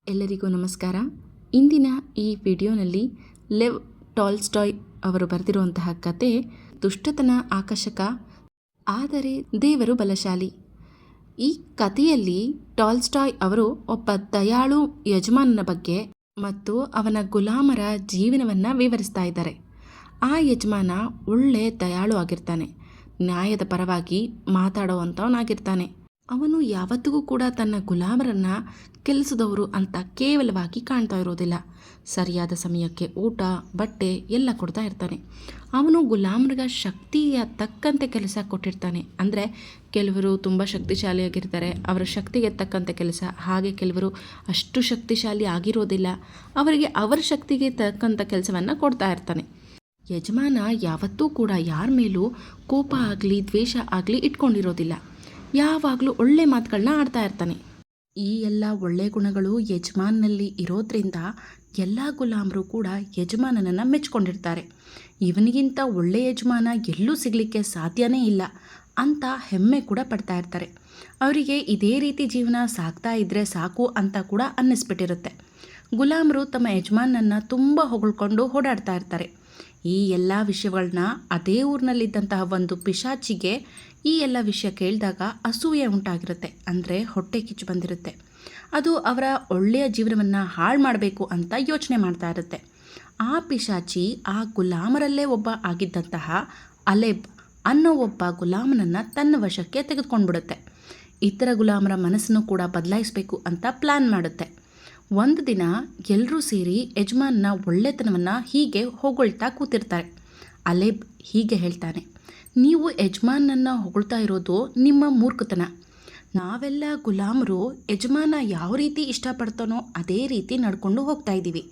ಎಲ್ಲರಿಗೂ ನಮಸ್ಕಾರ. ಇಂದಿನ ಈ ವಿಡಿಯೋನಲ್ಲಿ ಲೆವ್ ಟಾಲ್ಸ್ಟಾಯ್ ಅವರು ಬರೆದಿರುವಂತಹ ಕತೆ ದುಷ್ಟತನ ಆಕರ್ಷಕ ಆದರೆ ದೇವರು ಬಲಶಾಲಿ. ಈ ಕಥೆಯಲ್ಲಿ ಟಾಲ್ಸ್ಟಾಯ್ ಅವರು ಒಬ್ಬ ದಯಾಳು ಯಜಮಾನನ ಬಗ್ಗೆ ಮತ್ತು ಅವನ ಗುಲಾಮರ ಜೀವನವನ್ನು ವಿವರಿಸ್ತಾ ಇದ್ದಾರೆ. ಆ ಯಜಮಾನ ಒಳ್ಳೆ ದಯಾಳು ಆಗಿರ್ತಾನೆ, ನ್ಯಾಯದ ಪರವಾಗಿ ಮಾತಾಡುವಂಥವನಾಗಿರ್ತಾನೆ. ಅವನು ಯಾವತ್ತಿಗೂ ಕೂಡ ತನ್ನ ಗುಲಾಮರನ್ನು ಕೆಲಸದವರು ಅಂತ ಕೇವಲವಾಗಿ ಕಾಣ್ತಾ ಇರೋದಿಲ್ಲ. ಸರಿಯಾದ ಸಮಯಕ್ಕೆ ಊಟ ಬಟ್ಟೆ ಎಲ್ಲ ಕೊಡ್ತಾ ಇರ್ತಾನೆ. ಅವನು ಗುಲಾಮರಿಗೆ ಶಕ್ತಿಯ ತಕ್ಕಂತೆ ಕೆಲಸ ಕೊಟ್ಟಿರ್ತಾನೆ. ಅಂದರೆ ಕೆಲವರು ತುಂಬ ಶಕ್ತಿಶಾಲಿಯಾಗಿರ್ತಾರೆ, ಅವರ ಶಕ್ತಿಗೆ ತಕ್ಕಂತೆ ಕೆಲಸ. ಹಾಗೆ ಕೆಲವರು ಅಷ್ಟು ಶಕ್ತಿಶಾಲಿ ಆಗಿರೋದಿಲ್ಲ, ಅವರಿಗೆ ಅವರ ಶಕ್ತಿಗೆ ತಕ್ಕಂಥ ಕೆಲಸವನ್ನು ಕೊಡ್ತಾ ಇರ್ತಾನೆ. ಯಜಮಾನ ಯಾವತ್ತೂ ಕೂಡ ಯಾರ ಮೇಲೂ ಕೋಪ ಆಗಲಿ ದ್ವೇಷ ಆಗಲಿ ಇಟ್ಕೊಂಡಿರೋದಿಲ್ಲ. ಯಾವಾಗಲೂ ಒಳ್ಳೆ ಮಾತುಗಳನ್ನ ಆಡ್ತಾ ಇರ್ತಾನೆ. ಈ ಎಲ್ಲ ಒಳ್ಳೆ ಗುಣಗಳು ಯಜಮಾನಲ್ಲಿ ಇರೋದ್ರಿಂದ ಎಲ್ಲ ಗುಲಾಮರು ಕೂಡ ಯಜಮಾನನನ್ನು ಮೆಚ್ಕೊಂಡಿರ್ತಾರೆ. ಇವನಿಗಿಂತ ಒಳ್ಳೆ ಯಜಮಾನ ಎಲ್ಲೂ ಸಿಗಲಿಕ್ಕೆ ಸಾಧ್ಯನೇ ಇಲ್ಲ ಅಂತ ಹೆಮ್ಮೆ ಕೂಡ ಪಡ್ತಾ ಇರ್ತಾರೆ. ಅವರಿಗೆ ಇದೇ ರೀತಿ ಜೀವನ ಸಾಗ್ತಾ ಇದ್ದರೆ ಸಾಕು ಅಂತ ಕೂಡ ಅನ್ನಿಸ್ಬಿಟ್ಟಿರುತ್ತೆ. ಗುಲಾಮರು ತಮ್ಮ ಯಜಮಾನನ್ನು ತುಂಬ ಹೊಗಳ್ಕೊಂಡು ಓಡಾಡ್ತಾ ಇರ್ತಾರೆ. ಈ ಎಲ್ಲ ವಿಷಯಗಳನ್ನ ಅದೇ ಊರಿನಲ್ಲಿದ್ದಂತಹ ಒಂದು ಪಿಶಾಚಿಗೆ ಈ ಎಲ್ಲ ವಿಷಯ ಕೇಳಿದಾಗ ಅಸೂಯೆ ಉಂಟಾಗಿರುತ್ತೆ. ಅಂದರೆ ಹೊಟ್ಟೆ ಕಿಚ್ಚು ಬಂದಿರುತ್ತೆ. ಅದು ಅವರ ಒಳ್ಳೆಯ ಜೀವನವನ್ನು ಹಾಳು ಮಾಡಬೇಕು ಅಂತ ಯೋಚನೆ ಮಾಡ್ತಾ ಇರುತ್ತೆ. ಆ ಪಿಶಾಚಿ ಆ ಗುಲಾಮರಲ್ಲೇ ಒಬ್ಬ ಆಗಿದ್ದಂತಹ ಅಲೆಬ್ ಅನ್ನೋ ಒಬ್ಬ ಗುಲಾಮನನ್ನು ತನ್ನ ವಶಕ್ಕೆ ತೆಗೆದುಕೊಂಡ್ಬಿಡುತ್ತೆ. ಇತರ ಗುಲಾಮರ ಮನಸ್ಸನ್ನು ಕೂಡ ಬದಲಾಯಿಸಬೇಕು ಅಂತ ಪ್ಲ್ಯಾನ್ ಮಾಡುತ್ತೆ. ಒಂದು ದಿನ ಎಲ್ಲರೂ ಸೇರಿ ಯಜಮಾನನ ಒಳ್ಳೆತನವನ್ನು ಹೀಗೆ ಹೊಗಳ್ತಾ ಕೂತಿರ್ತಾರೆ. ಅಲೆಬ್ ಹೀಗೆ ಹೇಳ್ತಾನೆ, ನೀವು ಯಜಮಾನನನ್ನು ಹೊಗಳ್ತಾ ಇರೋದು ನಿಮ್ಮ ಮೂರ್ಖತನ. ನಾವೆಲ್ಲ ಗುಲಾಮರು ಯಜಮಾನ ಯಾವ ರೀತಿ ಇಷ್ಟಪಡ್ತಾನೋ ಅದೇ ರೀತಿ ನಡ್ಕೊಂಡು ಹೋಗ್ತಾ ಇದ್ದೀವಿ.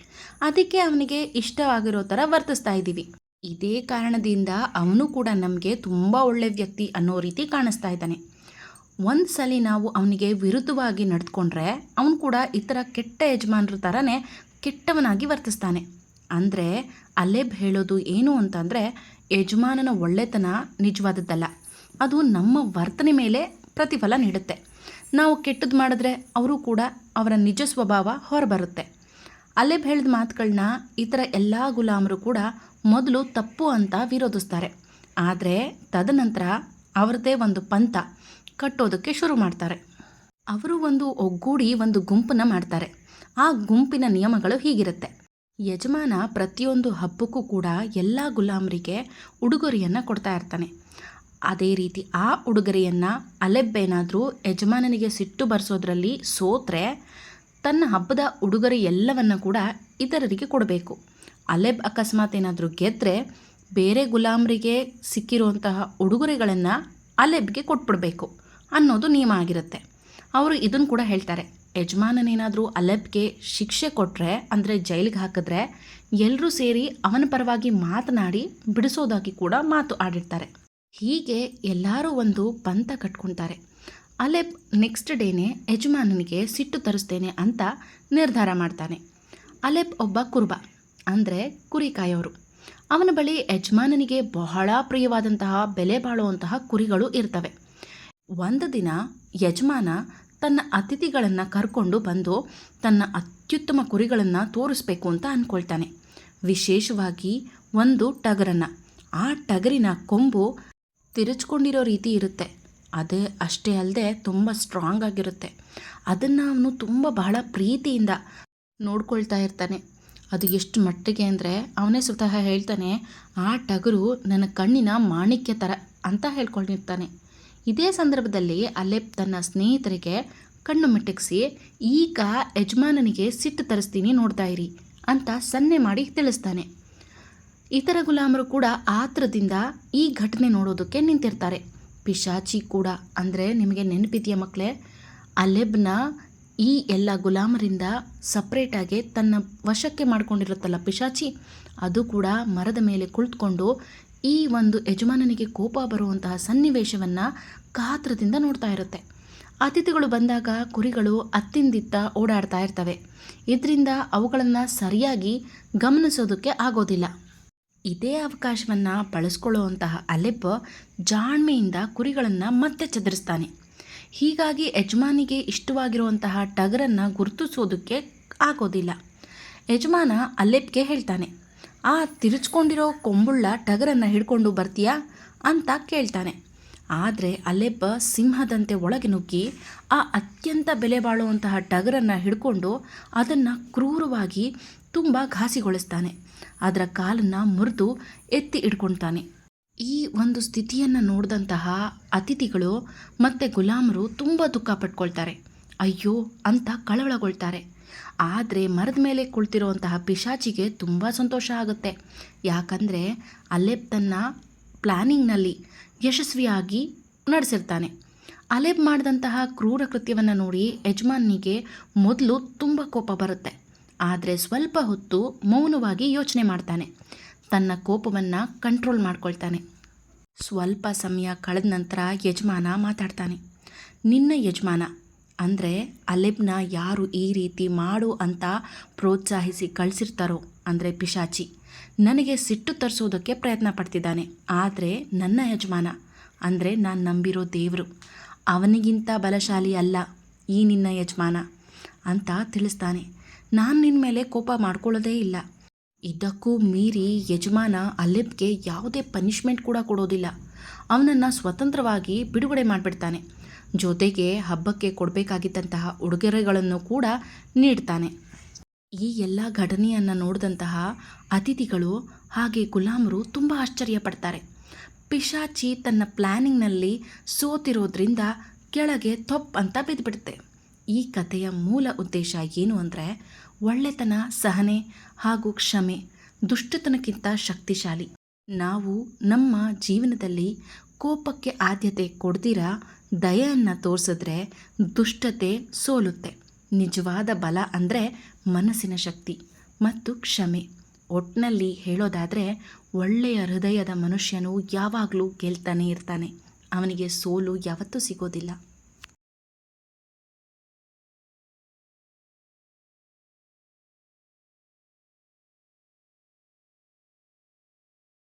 ಅದಕ್ಕೆ ಅವನಿಗೆ ಇಷ್ಟವಾಗಿರೋ ಥರ ವರ್ತಿಸ್ತಾ ಇದ್ದೀವಿ. ಇದೇ ಕಾರಣದಿಂದ ಅವನು ಕೂಡ ನಮಗೆ ತುಂಬ ಒಳ್ಳೆ ವ್ಯಕ್ತಿ ಅನ್ನೋ ರೀತಿ ಕಾಣಿಸ್ತಾ ಇದ್ದಾನೆ. ಒಂದು ಸಲ ನಾವು ಅವನಿಗೆ ವಿರುದ್ಧವಾಗಿ ನಡೆದುಕೊಂಡ್ರೆ ಅವನು ಕೂಡ ಈ ಥರ ಕೆಟ್ಟ ಯಜಮಾನರ ಥರನೇ ಕೆಟ್ಟವನಾಗಿ ವರ್ತಿಸ್ತಾನೆ. ಅಂದರೆ ಅಲೆಬ್ ಹೇಳೋದು ಏನು ಅಂತಂದರೆ, ಯಜಮಾನನ ಒಳ್ಳೆತನ ನಿಜವಾದದ್ದಲ್ಲ, ಅದು ನಮ್ಮ ವರ್ತನೆ ಮೇಲೆ ಪ್ರತಿಫಲ ನೀಡುತ್ತೆ. ನಾವು ಕೆಟ್ಟದ್ದು ಮಾಡಿದ್ರೆ ಅವರು ಕೂಡ ಅವರ ನಿಜ ಸ್ವಭಾವ ಹೊರಬರುತ್ತೆ. ಅಲೆಬ್ ಹೇಳಿದ ಮಾತುಗಳನ್ನ ಈ ಥರ ಎಲ್ಲ ಗುಲಾಮರು ಕೂಡ ಮೊದಲು ತಪ್ಪು ಅಂತ ವಿರೋಧಿಸ್ತಾರೆ. ಆದರೆ ತದನಂತರ ಅವರದೇ ಒಂದು ಪಂಥ ಕಟ್ಟೋದಕ್ಕೆ ಶುರು ಮಾಡ್ತಾರೆ. ಅವರು ಒಂದು ಒಗ್ಗೂಡಿ ಒಂದು ಗುಂಪನ್ನು ಮಾಡ್ತಾರೆ. ಆ ಗುಂಪಿನ ನಿಯಮಗಳು ಹೀಗಿರುತ್ತೆ. ಯಜಮಾನ ಪ್ರತಿಯೊಂದು ಹಬ್ಬಕ್ಕೂ ಕೂಡ ಎಲ್ಲ ಗುಲಾಮರಿಗೆ ಉಡುಗೊರೆಯನ್ನು ಕೊಡ್ತಾ ಇರ್ತಾನೆ. ಅದೇ ರೀತಿ ಆ ಉಡುಗೊರೆಯನ್ನು ಅಲೆಬ್ ಏನಾದರೂ ಯಜಮಾನನಿಗೆ ಸಿಟ್ಟು ಬರೆಸೋದ್ರಲ್ಲಿ ಸೋತ್ರೆ ತನ್ನ ಹಬ್ಬದ ಉಡುಗೊರೆ ಎಲ್ಲವನ್ನು ಕೂಡ ಇತರರಿಗೆ ಕೊಡಬೇಕು. ಅಲೆಬ್ ಅಕಸ್ಮಾತ್ ಏನಾದರೂ ಗೆದ್ದರೆ ಬೇರೆ ಗುಲಾಮರಿಗೆ ಸಿಕ್ಕಿರುವಂತಹ ಉಡುಗೊರೆಗಳನ್ನು ಅಲೆಬ್ಗೆ ಕೊಟ್ಬಿಡಬೇಕು ಅನ್ನೋದು ನಿಯಮ ಆಗಿರುತ್ತೆ. ಅವರು ಇದನ್ನು ಕೂಡ ಹೇಳ್ತಾರೆ, ಯಜಮಾನನೇನಾದರೂ ಅಲೆಬ್ಗೆ ಶಿಕ್ಷೆ ಕೊಟ್ಟರೆ ಅಂದರೆ ಜೈಲಿಗೆ ಹಾಕಿದ್ರೆ ಎಲ್ಲರೂ ಸೇರಿ ಅವನ ಪರವಾಗಿ ಮಾತನಾಡಿ ಬಿಡಿಸೋದಾಗಿ ಕೂಡ ಮಾತು ಆಡಿರ್ತಾರೆ. ಹೀಗೆ ಎಲ್ಲರೂ ಒಂದು ಪಂಥ ಕಟ್ಕೊಳ್ತಾರೆ. ಅಲೆಬ್ ನೆಕ್ಸ್ಟ್ ಡೇನೇ ಯಜಮಾನನಿಗೆ ಸಿಟ್ಟು ತರಿಸ್ತೇನೆ ಅಂತ ನಿರ್ಧಾರ ಮಾಡ್ತಾನೆ. ಅಲೆಬ್ ಒಬ್ಬ ಕುರುಬ ಅಂದರೆ ಕುರಿ ಕಾಯೋರು. ಅವನ ಬಳಿ ಯಜಮಾನನಿಗೆ ಬಹಳ ಪ್ರಿಯವಾದಂತಹ ಬೆಲೆ ಬಾಳುವಂತಹ ಕುರಿಗಳು ಇರ್ತವೆ. ಒಂದು ದಿನ ಯಜಮಾನ ತನ್ನ ಅತಿಥಿಗಳನ್ನು ಕರ್ಕೊಂಡು ಬಂದು ತನ್ನ ಅತ್ಯುತ್ತಮ ಕುರಿಗಳನ್ನು ತೋರಿಸ್ಬೇಕು ಅಂತ ಅಂದ್ಕೊಳ್ತಾನೆ. ವಿಶೇಷವಾಗಿ ಒಂದು ಟಗರನ್ನು. ಆ ಟಗರಿನ ಕೊಂಬು ತಿರುಚ್ಕೊಂಡಿರೋ ರೀತಿ ಇರುತ್ತೆ. ಅಷ್ಟೇ ಅಲ್ಲದೆ ತುಂಬ ಸ್ಟ್ರಾಂಗ್ ಆಗಿರುತ್ತೆ. ಅದನ್ನು ಅವನು ಬಹಳ ಪ್ರೀತಿಯಿಂದ ನೋಡ್ಕೊಳ್ತಾ ಇರ್ತಾನೆ. ಅದು ಎಷ್ಟು ಮಟ್ಟಿಗೆ ಅಂದರೆ ಅವನೇ ಸ್ವತಃ ಹೇಳ್ತಾನೆ, ಆ ಟಗರು ನನ್ನ ಕಣ್ಣಿನ ಮಾಣಿಕ್ಯ ಥರ ಅಂತ ಹೇಳ್ಕೊಂಡಿರ್ತಾನೆ. ಇದೇ ಸಂದರ್ಭದಲ್ಲಿ ಅಲೆಬ್ ತನ್ನ ಸ್ನೇಹಿತರಿಗೆ ಕಣ್ಣು ಮಿಟಕಿಸಿ, ಈಗ ಯಜಮಾನನಿಗೆ ಸಿಟ್ಟು ತರಿಸ್ತೀನಿ ನೋಡ್ತಾ ಇರಿ ಅಂತ ಸನ್ನೆ ಮಾಡಿ ತಿಳಿಸ್ತಾನೆ. ಇತರ ಗುಲಾಮರು ಕೂಡ ಆತ್ರದಿಂದ ಈ ಘಟನೆ ನೋಡೋದಕ್ಕೆ ನಿಂತಿರ್ತಾರೆ. ಪಿಶಾಚಿ ಕೂಡ, ಅಂದರೆ ನಿಮಗೆ ನೆನಪಿದೆಯಾ ಮಕ್ಕಳೇ, ಅಲೆಬ್ನ ಈ ಎಲ್ಲ ಗುಲಾಮರಿಂದ ಸಪ್ರೇಟಾಗಿ ತನ್ನ ವಶಕ್ಕೆ ಮಾಡ್ಕೊಂಡಿರುತ್ತಲ್ಲ ಪಿಶಾಚಿ, ಅದು ಕೂಡ ಮರದ ಮೇಲೆ ಕುಳಿತುಕೊಂಡು ಈ ಒಂದು ಯಜಮಾನನಿಗೆ ಕೋಪ ಬರುವಂತಹ ಸನ್ನಿವೇಶವನ್ನು ಕಾತ್ರದಿಂದ ನೋಡ್ತಾ ಇರುತ್ತೆ. ಅತಿಥಿಗಳು ಬಂದಾಗ ಕುರಿಗಳು ಅತ್ತಿಂದಿತ್ತ ಓಡಾಡ್ತಾ ಇರ್ತವೆ. ಇದರಿಂದ ಅವುಗಳನ್ನು ಸರಿಯಾಗಿ ಗಮನಿಸೋದಕ್ಕೆ ಆಗೋದಿಲ್ಲ. ಇದೇ ಅವಕಾಶವನ್ನು ಬಳಸ್ಕೊಳ್ಳುವಂತಹ ಅಲೆಬ್ ಜಾಣ್ಮೆಯಿಂದ ಕುರಿಗಳನ್ನು ಮತ್ತೆ ಚದುರಿಸ್ತಾನೆ. ಹೀಗಾಗಿ ಯಜಮಾನಿಗೆ ಇಷ್ಟವಾಗಿರುವಂತಹ ಟಗರನ್ನು ಗುರುತಿಸೋದಕ್ಕೆ ಆಗೋದಿಲ್ಲ. ಯಜಮಾನ ಅಲೆಬ್ಗೆ ಹೇಳ್ತಾನೆ, ಆ ತಿರುಚ್ಕೊಂಡಿರೋ ಕೊಂಬುಳ್ಳ ಟಗರನ್ನು ಹಿಡ್ಕೊಂಡು ಬರ್ತೀಯಾ ಅಂತ ಕೇಳ್ತಾನೆ. ಆದರೆ ಅಲೆಬ್ ಸಿಂಹದಂತೆ ಒಳಗೆ ನುಗ್ಗಿ ಆ ಅತ್ಯಂತ ಬೆಲೆ ಬಾಳುವಂತಹ ಟಗರನ್ನು ಹಿಡ್ಕೊಂಡು ಅದನ್ನು ಕ್ರೂರವಾಗಿ ತುಂಬ ಘಾಸಿಗೊಳಿಸ್ತಾನೆ. ಅದರ ಕಾಲನ್ನು ಮುರಿದು ಎತ್ತಿ ಹಿಡ್ಕೊಳ್ತಾನೆ. ಈ ಒಂದು ಸ್ಥಿತಿಯನ್ನು ನೋಡಿದಂತಹ ಅತಿಥಿಗಳು ಮತ್ತು ಗುಲಾಮರು ತುಂಬ ದುಃಖ ಪಟ್ಕೊಳ್ತಾರೆ. ಅಯ್ಯೋ ಅಂತ ಕಳವಳಗೊಳ್ತಾರೆ. ಆದರೆ ಮರದ ಮೇಲೆ ಕುಳಿತಿರುವಂತಹ ಪಿಶಾಚಿಗೆ ತುಂಬ ಸಂತೋಷ ಆಗುತ್ತೆ. ಯಾಕಂದರೆ ಅಲೆಬ್ ತನ್ನ ಪ್ಲ್ಯಾನಿಂಗ್ನಲ್ಲಿ ಯಶಸ್ವಿಯಾಗಿ ನಡೆಸಿರ್ತಾನೆ. ಅಲೆಬ್ ಮಾಡಿದಂತಹ ಕ್ರೂರ ಕೃತ್ಯವನ್ನು ನೋಡಿ ಯಜಮಾನಿಗೆ ಮೊದಲು ತುಂಬ ಕೋಪ ಬರುತ್ತೆ. ಆದರೆ ಸ್ವಲ್ಪ ಹೊತ್ತು ಮೌನವಾಗಿ ಯೋಚನೆ ಮಾಡ್ತಾನೆ. ತನ್ನ ಕೋಪವನ್ನು ಕಂಟ್ರೋಲ್ ಮಾಡ್ಕೊಳ್ತಾನೆ. ಸ್ವಲ್ಪ ಸಮಯ ಕಳೆದ ನಂತರ ಯಜಮಾನ ಮಾತಾಡ್ತಾನೆ. ನಿನ್ನ ಯಜಮಾನ ಅಂದರೆ ಅಲೆಬ್ನ ಯಾರು ಈ ರೀತಿ ಮಾಡು ಅಂತ ಪ್ರೋತ್ಸಾಹಿಸಿ ಕಳಿಸಿರ್ತಾರೋ ಅಂದರೆ ಪಿಶಾಚಿ, ನನಗೆ ಸಿಟ್ಟು ತರಿಸೋದಕ್ಕೆ ಪ್ರಯತ್ನ ಪಡ್ತಿದ್ದಾನೆ. ಆದರೆ ನನ್ನ ಯಜಮಾನ ಅಂದರೆ ನಾನು ನಂಬಿರೋ ದೇವರು, ಅವನಿಗಿಂತ ಬಲಶಾಲಿ ಅಲ್ಲ ಈ ನಿನ್ನ ಯಜಮಾನ ಅಂತ ತಿಳಿಸ್ತಾನೆ. ನಾನು ನಿನ್ನ ಮೇಲೆ ಕೋಪ ಮಾಡ್ಕೊಳ್ಳೋದೇ ಇಲ್ಲ. ಇದಕ್ಕೂ ಮೀರಿ ಯಜಮಾನ ಅಲೆಬ್ಗೆ ಯಾವುದೇ ಪನಿಷ್ಮೆಂಟ್ ಕೂಡ ಕೊಡೋದಿಲ್ಲ. ಅವನನ್ನು ಸ್ವತಂತ್ರವಾಗಿ ಬಿಡುಗಡೆ ಮಾಡಿಬಿಡ್ತಾನೆ. ಜೊತೆಗೆ ಹಬ್ಬಕ್ಕೆ ಕೊಡಬೇಕಾಗಿದ್ದಂತಹ ಉಡುಗೊರೆಗಳನ್ನು ಕೂಡ ನೀಡ್ತಾನೆ. ಈ ಎಲ್ಲ ಘಟನೆಯನ್ನು ನೋಡಿದಂತಹ ಅತಿಥಿಗಳು ಹಾಗೆ ಗುಲಾಮರು ತುಂಬ ಆಶ್ಚರ್ಯಪಡ್ತಾರೆ. ಪಿಶಾಚಿ ತನ್ನ ಪ್ಲ್ಯಾನಿಂಗ್ನಲ್ಲಿ ಸೋತಿರೋದ್ರಿಂದ ಕೆಳಗೆ ತೊಪ್ ಅಂತ ಬಿದ್ದುಬಿಡುತ್ತೆ. ಈ ಕಥೆಯ ಮೂಲ ಉದ್ದೇಶ ಏನು ಅಂದರೆ, ಒಳ್ಳೆತನ, ಸಹನೆ ಹಾಗೂ ಕ್ಷಮೆ ದುಷ್ಟತನಕ್ಕಿಂತ ಶಕ್ತಿಶಾಲಿ. ನಾವು ನಮ್ಮ ಜೀವನದಲ್ಲಿ ಕೋಪಕ್ಕೆ ಆದ್ಯತೆ ಕೊಡ್ದಿರ ದಯೆಯನ್ನು ತೋರಿಸಿದ್ರೆ ದುಷ್ಟತೆ ಸೋಲುತ್ತೆ. ನಿಜವಾದ ಬಲ ಅಂದರೆ ಮನಸ್ಸಿನ ಶಕ್ತಿ ಮತ್ತು ಕ್ಷಮೆ. ಒಟ್ಟಿನಲ್ಲಿ ಹೇಳೋದಾದರೆ, ಒಳ್ಳೆಯ ಹೃದಯದ ಮನುಷ್ಯನು ಯಾವಾಗಲೂ ಗೆಲ್ತಾನೆ ಇರ್ತಾನೆ. ಅವನಿಗೆ ಸೋಲು ಯಾವತ್ತೂ ಸಿಗೋದಿಲ್ಲ.